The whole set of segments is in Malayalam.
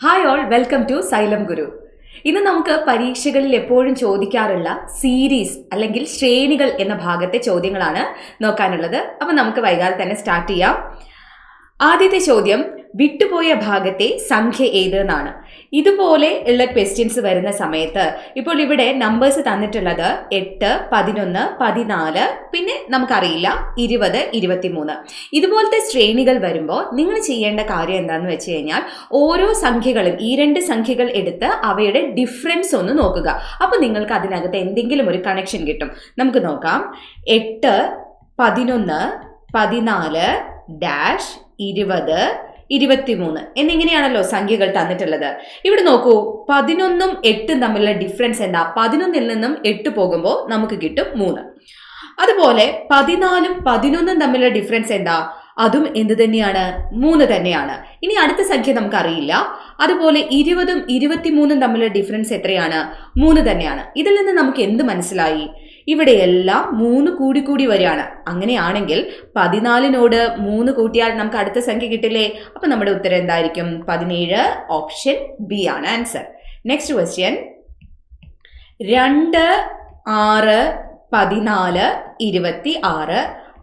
Hi all, welcome to Xylem Guru. ഇന്ന് നമുക്ക് പരീക്ഷകളിൽ എപ്പോഴും ചോദിക്കാറുള്ള സീരീസ് അല്ലെങ്കിൽ ശ്രേണികൾ എന്ന ഭാഗത്തെ ചോദ്യങ്ങളാണ് നോക്കാനുള്ളത്. അപ്പം നമുക്ക് വൈകാതെ തന്നെ സ്റ്റാർട്ട് ചെയ്യാം. ആദ്യത്തെ ചോദ്യം, വിട്ടുപോയ ഭാഗത്തെ സംഖ്യ ഏത് എന്നാണ്. ഇതുപോലെ ഉള്ള ക്വസ്റ്റ്യൻസ് വരുന്ന സമയത്ത് ഇപ്പോൾ ഇവിടെ നമ്പേഴ്സ് തന്നിട്ടുള്ളത് 8, 11, 14, പിന്നെ നമുക്കറിയില്ല 20, 23. ഇതുപോലത്തെ ശ്രേണികൾ വരുമ്പോൾ നിങ്ങൾ ചെയ്യേണ്ട കാര്യം എന്താണെന്ന് വെച്ച് കഴിഞ്ഞാൽ ഓരോ സംഖ്യകളും ഈ രണ്ട് സംഖ്യകൾ എടുത്ത് അവയുടെ ഡിഫറൻസ് ഒന്ന് നോക്കുക. അപ്പോൾ നിങ്ങൾക്ക് അതിനകത്ത് എന്തെങ്കിലും ഒരു കണക്ഷൻ കിട്ടും. നമുക്ക് നോക്കാം. 8, 11, 14 ഡാഷ് 20, 23 എന്നിങ്ങനെയാണല്ലോ സംഖ്യകൾ തന്നിട്ടുള്ളത്. ഇവിടെ നോക്കൂ, 11ഉം 8ഉം തമ്മിലുള്ള ഡിഫറൻസ് എന്താ? 11ൽ നിന്നും 8 പോകുമ്പോൾ നമുക്ക് കിട്ടും 3. അതുപോലെ 14ഉം 11ഉം തമ്മിലുള്ള ഡിഫറൻസ് എന്താ? അതും എന്ത് തന്നെയാണ്? 3 തന്നെയാണ്. ഇനി അടുത്ത സംഖ്യ നമുക്കറിയില്ല. അതുപോലെ 20ഉം 23ഉം തമ്മിലുള്ള ഡിഫറൻസ് എത്രയാണ്? 3 തന്നെയാണ്. ഇതിൽ നിന്ന് നമുക്ക് എന്ത് മനസ്സിലായി? ഇവിടെയെല്ലാം 3 കൂടി വരികയാണ്. അങ്ങനെയാണെങ്കിൽ 14നോട് 3 കൂട്ടിയാൽ നമുക്ക് അടുത്ത സംഖ്യ കിട്ടില്ലേ? അപ്പൊ നമ്മുടെ ഉത്തരം എന്തായിരിക്കും? 17. ഓപ്ഷൻ ബി ആണ് ആൻസർ. നെക്സ്റ്റ് ക്വസ്റ്റ്യൻ, 2, 6, 14, 26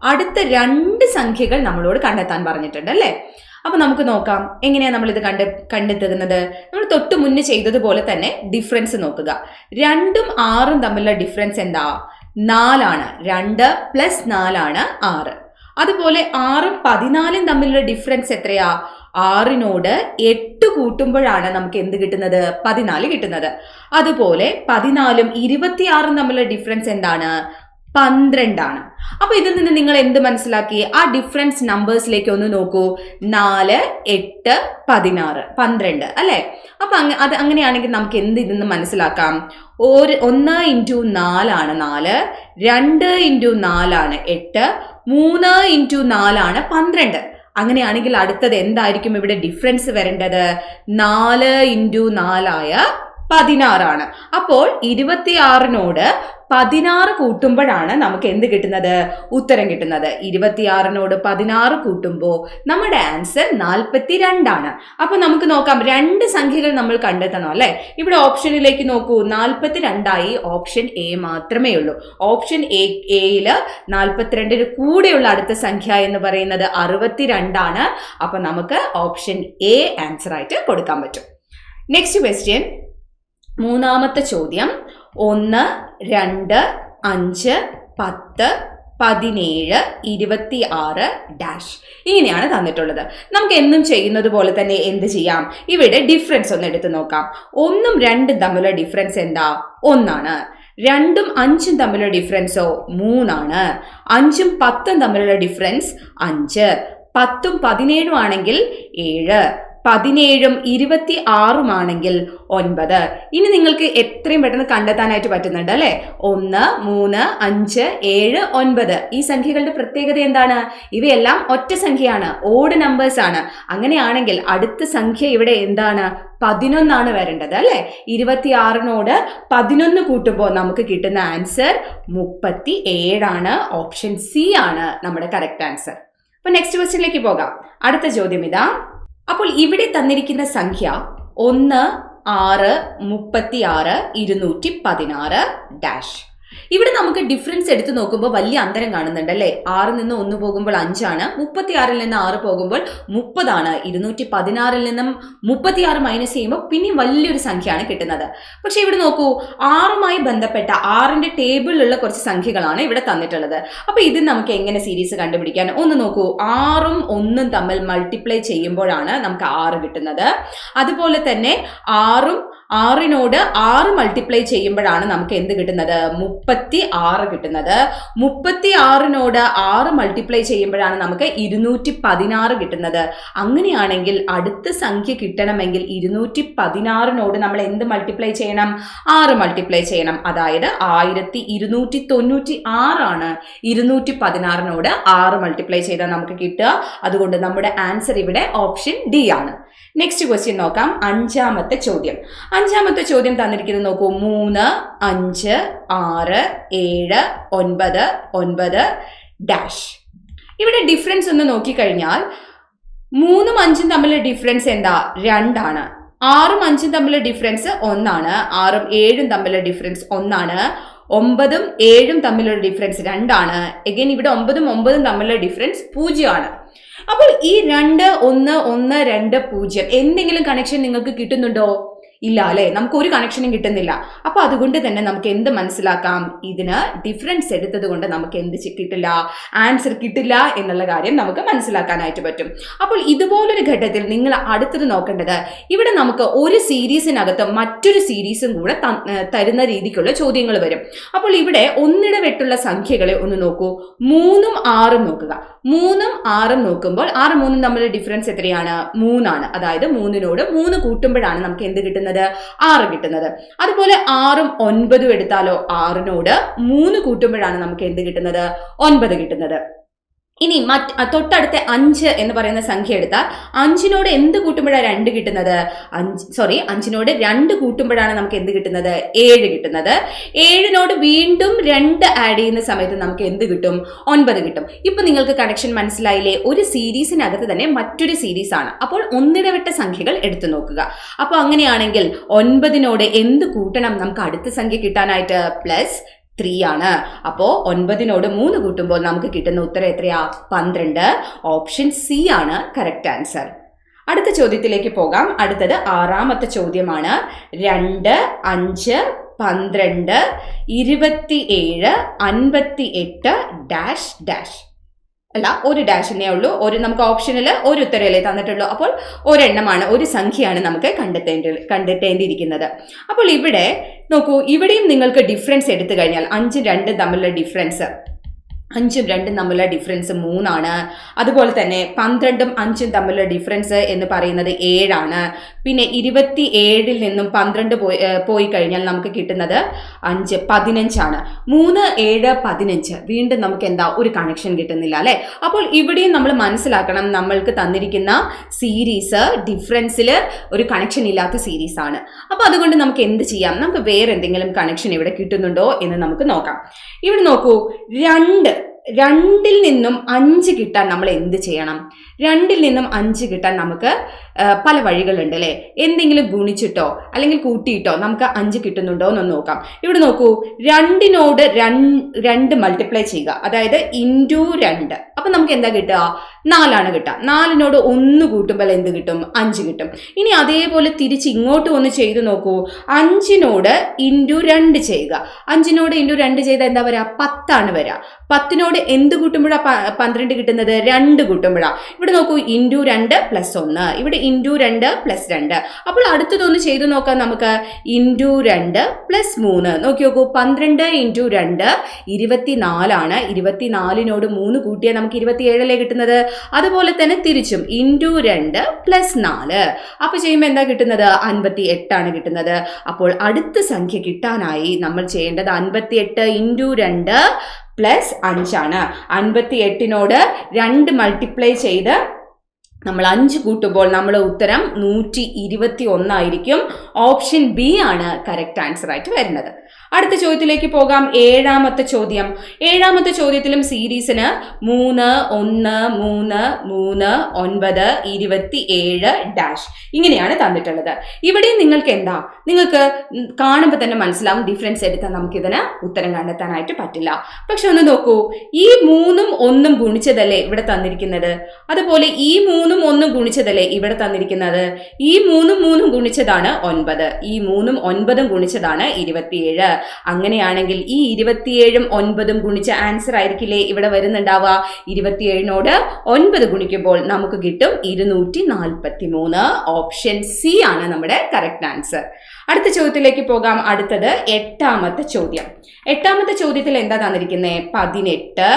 അടുത്ത രണ്ട് സംഖ്യകൾ നമ്മളോട് കണ്ടെത്താൻ പറഞ്ഞിട്ടുണ്ട് അല്ലേ? അപ്പൊ നമുക്ക് നോക്കാം എങ്ങനെയാ നമ്മൾ ഇത് കണ്ടെത്തുന്നത്. നമ്മൾ തൊട്ട് മുന്നേ ചെയ്തതുപോലെ തന്നെ ഡിഫറൻസ് നോക്കുക. 2ഉം 6ഉം തമ്മിലുള്ള ഡിഫറൻസ് എന്താ? 4 ആണ്. 2 + 4 ആണ് 6. അതുപോലെ 6ഉം 14ഉം തമ്മിലുള്ള ഡിഫറൻസ് എത്രയാ? 6നോട് 8 കൂട്ടുമ്പോഴാണ് നമുക്ക് എന്ത് കിട്ടുന്നത്? 14 കിട്ടുന്നത്. അതുപോലെ 14ഉം 26ഉം തമ്മിലുള്ള ഡിഫറൻസ് എന്താണ്? 12 ആണ്. അപ്പൊ ഇതിൽ നിന്ന് നിങ്ങൾ എന്ത് മനസ്സിലാക്കി? ആ ഡിഫറൻസ് നമ്പേഴ്സിലേക്ക് ഒന്ന് നോക്കൂ. 4, 8, 16, 12 അല്ലെ? അപ്പൊ അത് അങ്ങനെയാണെങ്കിൽ നമുക്ക് എന്ത് ഇതെന്ന് മനസ്സിലാക്കാം? 1 × 4 ആണ് 4, 2 × 4 ആണ് 8, 3 × 4 ആണ് 12. അങ്ങനെയാണെങ്കിൽ അടുത്തത് എന്തായിരിക്കും ഇവിടെ ഡിഫറൻസ് വരേണ്ടത്? 4 × 4 ആയ 16 ആണ്. അപ്പോൾ 26നോട് 16 കൂട്ടുമ്പോഴാണ് നമുക്ക് എന്ത് കിട്ടുന്നത്? ഉത്തരം കിട്ടുന്നത്. 26നോട് 16 കൂട്ടുമ്പോൾ നമ്മുടെ ആൻസർ 42 ആണ്. അപ്പൊ നമുക്ക് നോക്കാം, രണ്ട് സംഖ്യകൾ നമ്മൾ കണ്ടെത്തണം അല്ലെ? ഇവിടെ ഓപ്ഷനിലേക്ക് നോക്കൂ. 42 ഓപ്ഷൻ എ മാത്രമേ ഉള്ളൂ. ഓപ്ഷൻ എയില് 42ന് കൂടെയുള്ള അടുത്ത സംഖ്യ എന്ന് പറയുന്നത് 62 ആണ്. അപ്പൊ നമുക്ക് ഓപ്ഷൻ എ ആൻസർ ആയിട്ട് കൊടുക്കാൻ പറ്റും. നെക്സ്റ്റ് ക്വസ്റ്റ്യൻ, മൂന്നാമത്തെ ചോദ്യം, 1, 2, 5, 10, 17, 26 ഡാഷ് ഇങ്ങനെയാണ് തന്നിട്ടുള്ളത്. നമുക്ക് എന്നും ചെയ്യുന്നത് പോലെ തന്നെ എന്ത് ചെയ്യാം? ഇവിടെ ഡിഫറൻസ് ഒന്ന് എടുത്ത് നോക്കാം. 1ഉം 2ഉം തമ്മിലുള്ള ഡിഫറൻസ് എന്താ? 1 ആണ്. 2ഉം 5ഉം തമ്മിലുള്ള ഡിഫറൻസോ 3 ആണ്. 5ഉം 10ഉം തമ്മിലുള്ള ഡിഫറൻസ് 5. 10ഉം 17ഉം ആണെങ്കിൽ 7. 17ഉം 26ഉം ആണെങ്കിൽ 9. ഇനി നിങ്ങൾക്ക് എത്രയും പെട്ടെന്ന് കണ്ടെത്താനായിട്ട് പറ്റുന്നുണ്ട് അല്ലെ? 1, 3, 5, 7, 9 ഈ സംഖ്യകളുടെ പ്രത്യേകത എന്താണ്? ഇവയെല്ലാം ഒറ്റ സംഖ്യയാണ്, ഓഡ് നമ്പേഴ്സ് ആണ്. അങ്ങനെയാണെങ്കിൽ അടുത്ത സംഖ്യ ഇവിടെ എന്താണ്? 11 ആണ് വരേണ്ടത് അല്ലെ? 26നോട് 11 കൂട്ടുമ്പോൾ നമുക്ക് കിട്ടുന്ന ആൻസർ 37 ആണ്. ഓപ്ഷൻ സി ആണ് നമ്മുടെ കറക്റ്റ് ആൻസർ. അപ്പൊ നെക്സ്റ്റ് ക്വസ്റ്റ്യനിലേക്ക് പോകാം. അടുത്ത ചോദ്യം ഇതാ. അപ്പോൾ ഇവിടെ തന്നിരിക്കുന്ന സംഖ്യ 1, 6, 36, 216 ഡാഷ്. ഇവിടെ നമുക്ക് ഡിഫറൻസ് എടുത്ത് നോക്കുമ്പോൾ വലിയ അന്തരം കാണുന്നുണ്ട് അല്ലെ? 6ൽ നിന്ന് 1 പോകുമ്പോൾ 5 ആണ്. 36ൽ നിന്ന് 6 പോകുമ്പോൾ 30 ആണ്. 216ൽ നിന്നും 36 മൈനസ് ചെയ്യുമ്പോൾ പിന്നെയും വലിയൊരു സംഖ്യയാണ് കിട്ടുന്നത്. പക്ഷെ ഇവിടെ നോക്കൂ, 6മായി ബന്ധപ്പെട്ട 6ന്റെ ടേബിളിലുള്ള കുറച്ച് സംഖ്യകളാണ് ഇവിടെ തന്നിട്ടുള്ളത്. അപ്പൊ ഇത് നമുക്ക് എങ്ങനെ സീരീസ് കണ്ടുപിടിക്കാൻ? ഒന്ന് നോക്കൂ, 6ഉം 1ഉം തമ്മിൽ മൾട്ടിപ്ലൈ ചെയ്യുമ്പോഴാണ് നമുക്ക് 6 കിട്ടുന്നത്. അതുപോലെ തന്നെ 6നോട് 6 മൾട്ടിപ്ലൈ ചെയ്യുമ്പോഴാണ് നമുക്ക് എന്ത് കിട്ടുന്നത്? 36 കിട്ടുന്നത്. 36നോട് 6 മൾട്ടിപ്ലൈ ചെയ്യുമ്പോഴാണ് നമുക്ക് 216 കിട്ടുന്നത്. അങ്ങനെയാണെങ്കിൽ അടുത്ത സംഖ്യ കിട്ടണമെങ്കിൽ 216നോട് നമ്മൾ എന്ത് മൾട്ടിപ്ലൈ ചെയ്യണം? 6 മൾട്ടിപ്ലൈ ചെയ്യണം. അതായത് 1296 ആണ് 216നോട് 6 മൾട്ടിപ്ലൈ ചെയ്താൽ നമുക്ക് കിട്ടുക. അതുകൊണ്ട് നമ്മുടെ ആൻസർ ഇവിടെ ഓപ്ഷൻ ഡി ആണ്. നെക്സ്റ്റ് ക്വസ്റ്റ്യൻ നോക്കാം. അഞ്ചാമത്തെ ചോദ്യം തന്നിരിക്കുന്നത് നോക്കൂ. 3, 5, 6, 7, 9, 9 ഡാഷ്. ഇവിടെ ഡിഫറൻസ് ഒന്ന് നോക്കിക്കഴിഞ്ഞാൽ 3ഉം 5ഉം തമ്മിലുള്ള ഡിഫറൻസ് എന്താ? 2 ആണ്. 6ഉം 5ഉം തമ്മിലുള്ള ഡിഫറൻസ് 1 ആണ്. 6ഉം 7ഉം തമ്മിലുള്ള ഡിഫറൻസ് 1 ആണ്. 9ഉം 7ഉം തമ്മിലുള്ള ഡിഫറൻസ് 2 ആണ്. എഗൈൻ ഇവിടെ 9ഉം 9ഉം തമ്മിലുള്ള ഡിഫറൻസ് 0 ആണ്. അപ്പോൾ ഈ 2 1 1 2 0 എന്തെങ്കിലും കണക്ഷൻ നിങ്ങൾക്ക് കിട്ടുന്നുണ്ടോ? ഇല്ല അല്ലെ, നമുക്ക് ഒരു കണക്ഷനും കിട്ടുന്നില്ല. അപ്പൊ അതുകൊണ്ട് തന്നെ നമുക്ക് എന്ത് മനസ്സിലാക്കാം? ഇതിന് ഡിഫറൻസ് എടുത്തത് കൊണ്ട് നമുക്ക് എന്ത് കിട്ടില്ല? ആൻസർ കിട്ടില്ല എന്നുള്ള കാര്യം നമുക്ക് മനസ്സിലാക്കാനായിട്ട് പറ്റും. അപ്പോൾ ഇതുപോലൊരു ഘട്ടത്തിൽ നിങ്ങൾ അടുത്തത് നോക്കേണ്ടത്, ഇവിടെ നമുക്ക് ഒരു സീരീസിനകത്ത് മറ്റൊരു സീരീസും കൂടെ തരുന്ന രീതിക്കുള്ള ചോദ്യങ്ങൾ വരും. അപ്പോൾ ഇവിടെ ഒന്നിടവിട്ടുള്ള സംഖ്യകളെ ഒന്ന് നോക്കൂ. 3ഉം 6ഉം നോക്കുക. 3ഉം 6ഉം നോക്കുമ്പോൾ 6ഉം 3ഉം തമ്മിലുള്ള ഡിഫറൻസ് എത്രയാണ്? 3 ആണ്. അതായത് 3നോട് 3 കൂട്ടുമ്പോഴാണ് നമുക്ക് എന്ത് കിട്ടുന്നത്? 6 കിട്ടുന്നത്. അതുപോലെ 6ഉം 9ഉം എടുത്താലോ, 6നോട് 3 കൂട്ടുമ്പോഴാണ് നമുക്ക് എന്ത് കിട്ടുന്നത്? 9 കിട്ടുന്നത്. ഇനി തൊട്ടടുത്ത 5 എന്ന് പറയുന്ന സംഖ്യ എടുത്താൽ 5നോട് എന്ത് കൂട്ടുമ്പോഴാണ് 2 കിട്ടുന്നത്? 5നോട് 2 കൂട്ടുമ്പോഴാണ് നമുക്ക് എന്ത് കിട്ടുന്നത്? 7 കിട്ടുന്നത്. 7നോട് വീണ്ടും 2 ആഡ് ചെയ്യുന്ന സമയത്ത് നമുക്ക് എന്ത് കിട്ടും? 9 കിട്ടും. ഇപ്പൊ നിങ്ങൾക്ക് കണക്ഷൻ മനസ്സിലായില്ലേ? ഒരു സീരീസിനകത്ത് തന്നെ മറ്റൊരു സീരീസ് ആണ്. അപ്പോൾ ഒന്നിടവിട്ട സംഖ്യകൾ എടുത്തു നോക്കുക. അപ്പൊ അങ്ങനെയാണെങ്കിൽ 9നോട് എന്ത് കൂട്ടണം നമുക്ക് അടുത്ത സംഖ്യ കിട്ടാനായിട്ട്? +3 ആണ്. അപ്പോ 9നോട് 3 കൂട്ടുമ്പോൾ നമുക്ക് കിട്ടുന്ന ഉത്തരം എത്രയാ? 12. ഓപ്ഷൻ സി ആണ് കറക്റ്റ് ആൻസർ. അടുത്ത ചോദ്യത്തിലേക്ക് പോകാം. അടുത്തത് 6ാമത്തെ ചോദ്യമാണ്. 2 5 12 27 58 ഡാഷ് ഡാഷ് അല്ല, ഒരു ഡാഷിനേ ഉള്ളൂ. നമുക്ക് ഓപ്ഷനിൽ ഒരു ഉത്തരവല്ലേ തന്നിട്ടുള്ളൂ. അപ്പോൾ ഒരെണ്ണമാണ്, ഒരു സംഖ്യയാണ് നമുക്ക് കണ്ടെത്തേണ്ടിയിരിക്കുന്നത്. അപ്പോൾ ഇവിടെ നോക്കൂ, ഇവിടെയും നിങ്ങൾക്ക് ഡിഫറൻസ് എടുത്തു കഴിഞ്ഞാൽ 5ഉം 2ഉം തമ്മിലുള്ള ഡിഫറൻസ് 5ഉം 2ഉം തമ്മിലുള്ള ഡിഫറൻസ് 3 ആണ്. അതുപോലെ തന്നെ 12ഉം 5ഉം തമ്മിലുള്ള ഡിഫറൻസ് എന്ന് പറയുന്നത് 7 ആണ്. പിന്നെ 27ൽ നിന്നും 12 പോയി കഴിഞ്ഞാൽ നമുക്ക് കിട്ടുന്നത് 5 15 ആണ്. 3 7 15 വീണ്ടും നമുക്ക് എന്താ ഒരു കണക്ഷൻ കിട്ടുന്നില്ല അല്ലെ. അപ്പോൾ ഇവിടെയും നമ്മൾ മനസ്സിലാക്കണം, നമ്മൾക്ക് തന്നിരിക്കുന്ന സീരീസ് ഡിഫറൻസിൽ ഒരു കണക്ഷൻ ഇല്ലാത്ത സീരീസ് ആണ്. അപ്പൊ അതുകൊണ്ട് നമുക്ക് എന്ത് ചെയ്യാം? നമുക്ക് വേറെ എന്തെങ്കിലും കണക്ഷൻ ഇവിടെ കിട്ടുന്നുണ്ടോ എന്ന് നമുക്ക് നോക്കാം. ഇവിടെ നോക്കൂ, 2ൽ നിന്നും 5 കിട്ടാൻ നമ്മൾ എന്ത് ചെയ്യണം? 2ൽ നിന്നും 5 കിട്ടാൻ നമുക്ക് പല വഴികളുണ്ട് അല്ലെ. എന്തെങ്കിലും ഗുണിച്ചിട്ടോ അല്ലെങ്കിൽ കൂട്ടിയിട്ടോ നമുക്ക് 5 കിട്ടുന്നുണ്ടോ എന്ന് നോക്കാം. ഇവിടെ നോക്കൂ, 2നോട് 2 മൾട്ടിപ്ലൈ ചെയ്യുക, അതായത് ഇൻറ്റു 2. അപ്പൊ നമുക്ക് എന്താ കിട്ടുക? 4 ആണ് കിട്ടുക. 4നോട് 1 കൂട്ടുമ്പോൾ എന്ത് കിട്ടും? 5 കിട്ടും. ഇനി അതേപോലെ തിരിച്ച് ഇങ്ങോട്ട് ഒന്ന് ചെയ്ത് നോക്കൂ. 5നോട് ഇൻറ്റു 2 ചെയ്യുക. 5നോട് ഇൻറ്റു 2 ചെയ്താൽ എന്താ വരാ? 10 ആണ് വരാ. 10നോട് എന്ത് കൂട്ടുമ്പോഴാ 12 കിട്ടുന്നത്? 2 കൂട്ടുമ്പോഴാ. ഇവിടെ നോക്കൂ, ഇൻറ്റു 2 + 1. ഇവിടെ ഇൻറ്റു 2 + 2. അപ്പോൾ അടുത്തതൊന്ന് ചെയ്തു നോക്കാം നമുക്ക്. ഇൻറ്റു 2 + 3 നോക്കി നോക്കൂ. 12 ഇൻറ്റു 2 24 ആണ്. 24നോട് 3 കൂട്ടിയാൽ നമുക്ക് 27 കിട്ടുന്നത്. അതുപോലെ തന്നെ തിരിച്ചും ഇൻറ്റു 2 + 4. അപ്പൊ ചെയ്യുമ്പോൾ എന്താ കിട്ടുന്നത്? 58 ആണ് കിട്ടുന്നത്. അപ്പോൾ അടുത്ത സംഖ്യ കിട്ടാനായി നമ്മൾ ചെയ്യേണ്ടത് 58 ഇൻറ്റു 2 + 5 ആണ്. 58നോട് 2 മൾട്ടിപ്ലൈ ചെയ്ത് നമ്മൾ 5 കൂട്ടുമ്പോൾ നമ്മുടെ ഉത്തരം 121 ആയിരിക്കും. ഓപ്ഷൻ ബി ആണ് കറക്റ്റ് ആൻസർ ആയിട്ട് വരുന്നത്. അടുത്ത ചോദ്യത്തിലേക്ക് പോകാം. 7ാമത്തെ ചോദ്യം. 7ാമത്തെ ചോദ്യത്തിലും സീരീസിന് 3 1 3 3 9 27 ഡാഷ് ഇങ്ങനെയാണ് തന്നിട്ടുള്ളത്. ഇവിടെയും നിങ്ങൾക്ക് എന്താ, നിങ്ങൾക്ക് കാണുമ്പോൾ തന്നെ മനസ്സിലാവും ഡിഫറൻസ് എടുത്താൽ നമുക്കിതിന് ഉത്തരം കണ്ടെത്താനായിട്ട് പറ്റില്ല. പക്ഷെ ഒന്ന് നോക്കൂ, ഈ 3ഉം 1ഉം ഗുണിച്ചതല്ലേ ഇവിടെ തന്നിരിക്കുന്നത്. അതുപോലെ ഈ 3ഉം 1ഉം ഗുണിച്ചതല്ലേ ഇവിടെ തന്നിരിക്കുന്നത്. ഈ 3ഉം 3ഉം ഗുണിച്ചതാണ് 9. ഈ 3ഉം 9ഉം ഗുണിച്ചതാണ് 27. അങ്ങനെയാണെങ്കിൽ ഈ 27ഉം 9ഉം ഗുണിച്ച ആൻസർ ആയിരിക്കില്ലേ ഇവിടെ വരുന്നുണ്ടാവുക. 27നോട് 9 ഗുണിക്കുമ്പോൾ നമുക്ക് കിട്ടും 243. ഓപ്ഷൻ സി ആണ് നമ്മുടെ കറക്റ്റ് ആൻസർ. അടുത്ത ചോദ്യത്തിലേക്ക് പോകാം. അടുത്തത് 8ാമത്തെ ചോദ്യം. 8ാമത്തെ ചോദ്യത്തിൽ എന്താ തന്നിരിക്കുന്നത്? 18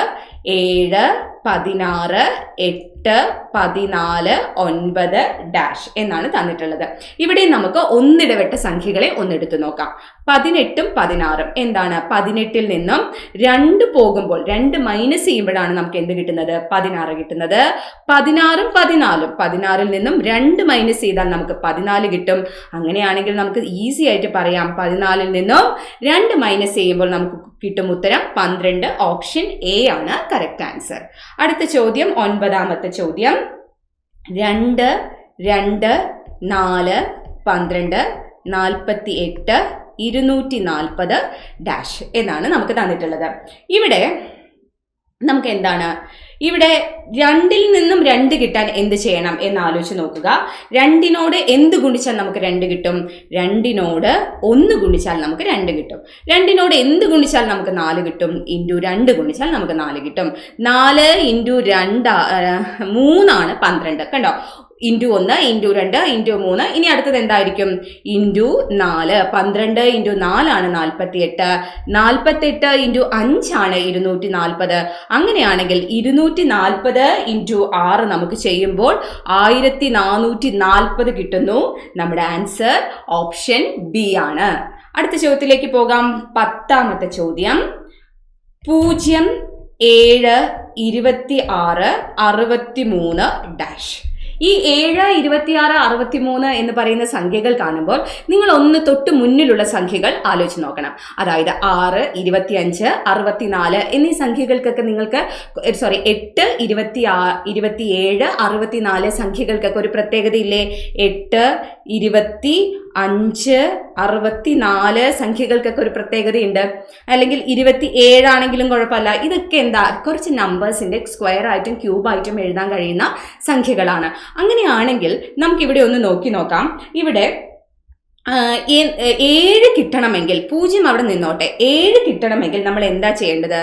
7 16 8 14 9 ഡാഷ് എന്നാണ് തന്നിട്ടുള്ളത്. ഇവിടെ നമുക്ക് ഒന്നിടവിട്ട സംഖ്യകളെ ഒന്നെടുത്ത് നോക്കാം. 18ഉം 16ഉം എന്താണ്? 18ൽ നിന്നും 2 പോകുമ്പോൾ 2 മൈനസ് ചെയ്യുമ്പോഴാണ് നമുക്ക് എന്ത് കിട്ടുന്നത്? 16 കിട്ടുന്നത്. 16ഉം 14ഉം 16ൽ നിന്നും 2 മൈനസ് ചെയ്താൽ നമുക്ക് 14 കിട്ടും. അങ്ങനെയാണെങ്കിൽ നമുക്ക് ഈസി ആയിട്ട് പറയാം, 14ൽ നിന്നും 2 മൈനസ് ചെയ്യുമ്പോൾ നമുക്ക് കിട്ടും ഉത്തരം 12. ഓപ്ഷൻ എ ആണ് കറക്റ്റ് ആൻസർ. അടുത്ത ചോദ്യം 9ാമത്തെ ചോദ്യം. 2 2 4 12, 48, 240 ഡാഷ് എന്നാണ് നമുക്ക് തന്നിട്ടുള്ളത്. ഇവിടെ നമുക്ക് എന്താണ്, ഇവിടെ 2ൽ നിന്നും 2 കിട്ടാൻ എന്ത് ചെയ്യണം എന്ന് ആലോചിച്ച് നോക്കുക. 2നോട് എന്ത് ഗുണിച്ചാൽ നമുക്ക് 2 കിട്ടും? 2നോട് 1 ഗുണിച്ചാൽ നമുക്ക് 2 കിട്ടും. 2നോട് എന്ത് ഗുണിച്ചാൽ നമുക്ക് 4 കിട്ടും? ഇൻറ്റു 2 ഗുണിച്ചാൽ നമുക്ക് 4 കിട്ടും. 4 ഇൻറ്റു 2 3 12. കണ്ടോ? Into 1 into 2 into 3. ഇനി അടുത്തത് എന്തായിരിക്കും? ഇൻറ്റു 4. 12 ഇൻറ്റു 4 ആണ് 48. 48 ഇൻറ്റു 5 ആണ് 240. അങ്ങനെയാണെങ്കിൽ 240 ഇൻറ്റു 6 നമുക്ക് ചെയ്യുമ്പോൾ 1440 കിട്ടുന്നു. നമ്മുടെ ആൻസർ ഓപ്ഷൻ ബി ആണ്. അടുത്ത ചോദ്യത്തിലേക്ക് പോകാം. 10ാമത്തെ ചോദ്യം. 0, 7, 26, 63 ഡാഷ്. ഈ 7, 26, 63 എന്ന് പറയുന്ന സംഖ്യകൾ കാണുമ്പോൾ നിങ്ങൾ ഒന്ന് തൊട്ട് മുന്നിലുള്ള സംഖ്യകൾ ആലോചിച്ച് നോക്കണം. അതായത് 6, 25, 64 എന്നീ സംഖ്യകൾക്കൊക്കെ നിങ്ങൾക്ക് 8, 27, 64 സംഖ്യകൾക്കൊക്കെ ഒരു പ്രത്യേകതയില്ലേ? 8, 25, 64 സംഖ്യകൾക്കൊക്കെ ഒരു പ്രത്യേകതയുണ്ട്. അല്ലെങ്കിൽ 27 ആണെങ്കിലും കുഴപ്പമില്ല. ഇതൊക്കെ എന്താ? കുറച്ച് നമ്പേഴ്സിന്റെ സ്ക്വയർ ആയിട്ടും ക്യൂബായിട്ടും എഴുതാൻ കഴിയുന്ന സംഖ്യകളാണ്. അങ്ങനെയാണെങ്കിൽ നമുക്കിവിടെ ഒന്ന് നോക്കി നോക്കാം. ഇവിടെ 7 കിട്ടണമെങ്കിൽ, 0 അവിടെ നിന്നോട്ടെ, 7 കിട്ടണമെങ്കിൽ നമ്മൾ എന്താ ചെയ്യേണ്ടത്?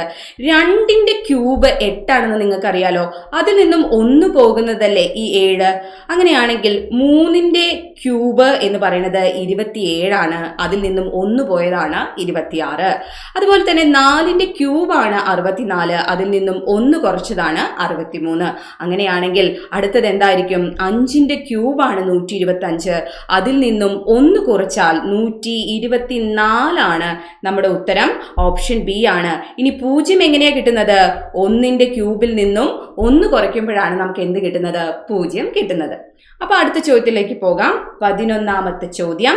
2ന്റെ ക്യൂബ് 8 ആണെന്ന് നിങ്ങൾക്കറിയാലോ. അതിൽ നിന്നും 1 പോകുന്നതല്ലേ ഈ 7. അങ്ങനെയാണെങ്കിൽ 3ന്റെ ക്യൂബ് എന്ന് പറയുന്നത് 27 ആണ്. അതിൽ നിന്നും 1 പോയതാണ് 26. അതുപോലെ തന്നെ 4ന്റെ ക്യൂബാണ് 64. അതിൽ നിന്നും 1 കുറച്ചതാണ് 63. അങ്ങനെയാണെങ്കിൽ അടുത്തത് എന്തായിരിക്കും? 5ന്റെ ക്യൂബാണ് 125. അതിൽ നിന്നും 1 കുറച്ചാൽ 124 ആണ് നമ്മുടെ ഉത്തരം. ഓപ്ഷൻ ബി ആണ്. ഇനി 0 എങ്ങനെയാ കിട്ടുന്നത്? 1ന്റെ ക്യൂബിൽ നിന്നും 1 കുറയ്ക്കുമ്പോഴാണ് നമുക്ക് എന്ത് കിട്ടുന്നത്? 0 കിട്ടുന്നത്. അപ്പൊ അടുത്ത ചോദ്യത്തിലേക്ക് പോകാം. 11ാമത്തെ ചോദ്യം.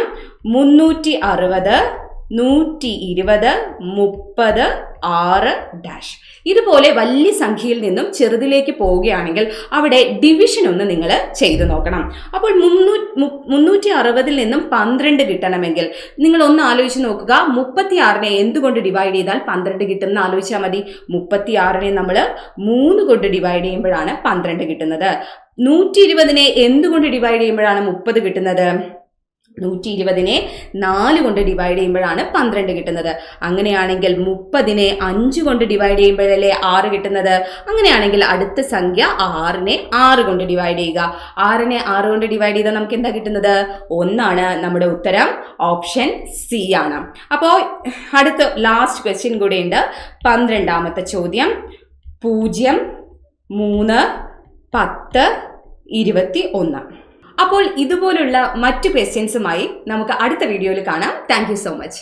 360, 120, 30, 6 ഡാഷ്. ഇതുപോലെ വലിയ സംഖ്യയിൽ നിന്നും ചെറുതിലേക്ക് പോവുകയാണെങ്കിൽ അവിടെ ഡിവിഷൻ ഒന്ന് നിങ്ങൾ ചെയ്തു നോക്കണം. അപ്പോൾ 360ൽ നിന്നും 12 കിട്ടണമെങ്കിൽ നിങ്ങൾ ഒന്ന് ആലോചിച്ച് നോക്കുക. 36നെ എന്തുകൊണ്ട് ഡിവൈഡ് ചെയ്താൽ 12 കിട്ടും എന്ന് ആലോചിച്ചാൽ മതി. 36നെ നമ്മൾ 3 കൊണ്ട് ഡിവൈഡ് ചെയ്യുമ്പോഴാണ് 12 കിട്ടുന്നത്. 120നെ എന്തുകൊണ്ട് ഡിവൈഡ് ചെയ്യുമ്പോഴാണ് 30 കിട്ടുന്നത്? 120നെ 4 കൊണ്ട് ഡിവൈഡ് ചെയ്യുമ്പോഴാണ് 12 കിട്ടുന്നത്. അങ്ങനെയാണെങ്കിൽ 30നെ 5 കൊണ്ട് ഡിവൈഡ് ചെയ്യുമ്പോഴല്ലേ 6 കിട്ടുന്നത്. അങ്ങനെയാണെങ്കിൽ അടുത്ത സംഖ്യ 6നെ 6 കൊണ്ട് ഡിവൈഡ് ചെയ്യുക. 6നെ 6 കൊണ്ട് ഡിവൈഡ് ചെയ്താൽ നമുക്ക് എന്താ കിട്ടുന്നത്? 1 ആണ്. നമ്മുടെ ഉത്തരം ഓപ്ഷൻ സി ആണ്. അപ്പോൾ അടുത്ത ലാസ്റ്റ് ക്വസ്റ്റ്യൻ കൂടെ ഉണ്ട്. 12ാമത്തെ ചോദ്യം. 0, 3, 10, 21. അപ്പോൾ ഇതുപോലുള്ള മറ്റു ക്വസ്റ്റ്യൻസുമായി നമുക്ക് അടുത്ത വീഡിയോയിൽ കാണാം. Thank you so much.